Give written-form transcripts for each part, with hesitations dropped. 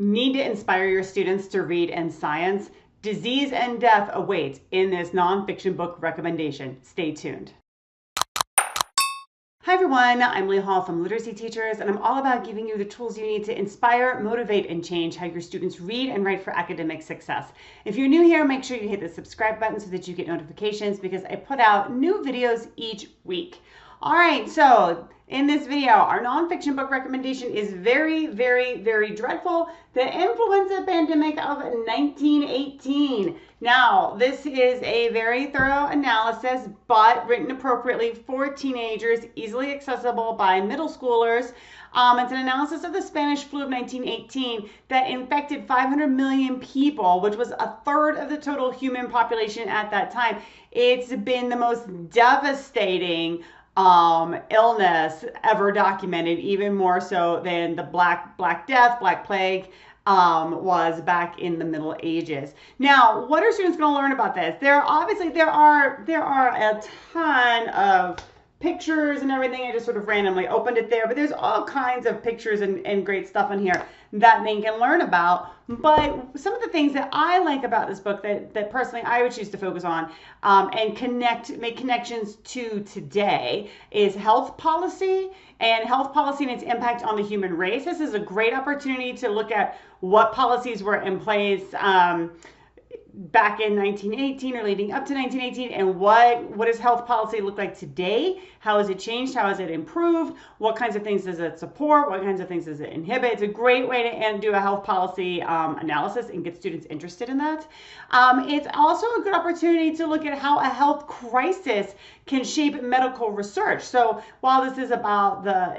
Need to inspire your students to read in science? Disease and death awaits in this nonfiction book recommendation. Stay tuned. Hi everyone, I'm Lee Hall from Literacy Teachers, and I'm all about giving you the tools you need to inspire, motivate, and change how your students read and write for academic success. If you're new here, make sure you hit the subscribe button so that you get notifications because I put out new videos each week. All right, so in this video, our nonfiction book recommendation is very, very dreadful. The influenza pandemic of 1918. Now, this is a very thorough analysis, but written appropriately for teenagers, easily accessible by middle schoolers. It's an analysis of the Spanish flu of 1918 that infected 500 million people, which was a third of the total human population at that time. It's been the most devastating illness ever documented, even more so than the Black Death, Black Plague was back in the Middle Ages. Now, what are students going to learn about this? There are a ton of pictures and everything. I just sort of randomly opened it there, but there's all kinds of pictures and great stuff in here that they can learn about. But some of the things that I like about this book that personally I would choose to focus on and make connections to today is health policy and its impact on the human race. This is a great opportunity to look at what policies were in place back in 1918 or leading up to 1918, and what does health policy look like today? How has it changed? How has it improved? What kinds of things does it support? What kinds of things does it inhibit? It's a great way to do a health policy analysis and get students interested in that. It's also a good opportunity to look at how a health crisis can shape medical research. So while this is about the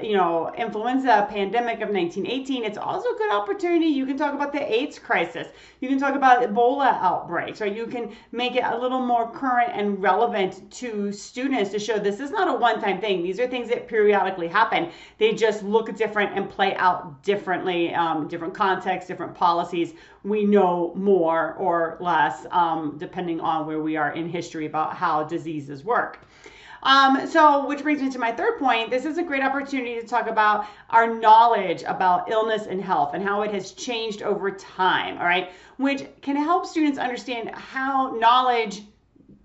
influenza pandemic of 1918, it's also a good opportunity. You can talk about the AIDS crisis. You can talk about Ebola outbreaks, or you can make it a little more current and relevant to students to show this is not a one-time thing. These are things that periodically happen. They just look different and play out differently, different contexts, different policies. We know more or less depending on where we are in history about how diseases work. Which brings me to my third point. This is a great opportunity to talk about our knowledge about illness and health and how it has changed over time, all right, which can help students understand how knowledge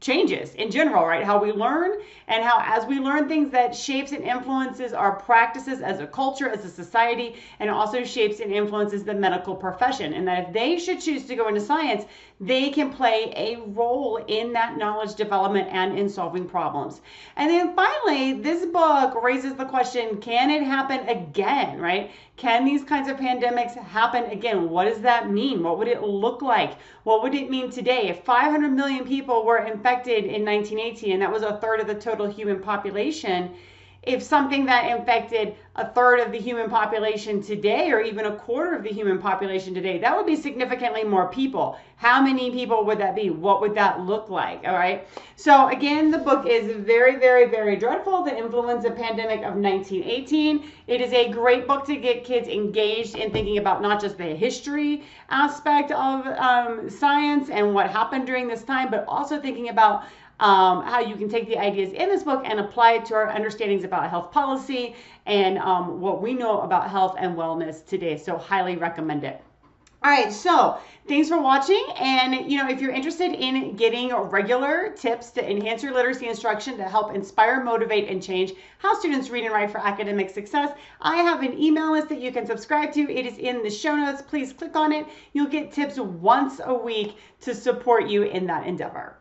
changes in general, right? How we learn, and how as we learn things, that shapes and influences our practices as a culture, as a society, and also shapes and influences the medical profession. And that if they should choose to go into science, they can play a role in that knowledge development and in solving problems. And then finally, this book raises the question, can it happen again, right? Can these kinds of pandemics happen again? What does that mean? What would it look like? What would it mean today? If 500 million people were infected in 1918, and that was a third of the total human population, if something that infected a third of the human population today, or even a quarter of the human population today, that would be significantly more people. How many people would that be? What would that look like? All right. So again, the book is very dreadful. The Influenza Pandemic of 1918. It is a great book to get kids engaged in thinking about not just the history aspect of science and what happened during this time, but also thinking about how you can take the ideas in this book and apply it to our understandings about health policy and what we know about health and wellness today. So highly recommend it. All right, so thanks for watching. And if you're interested in getting regular tips to enhance your literacy instruction to help inspire, motivate, and change how students read and write for academic success, I have an email list that you can subscribe to. It is in the show notes. Please click on it. You'll get tips once a week to support you in that endeavor.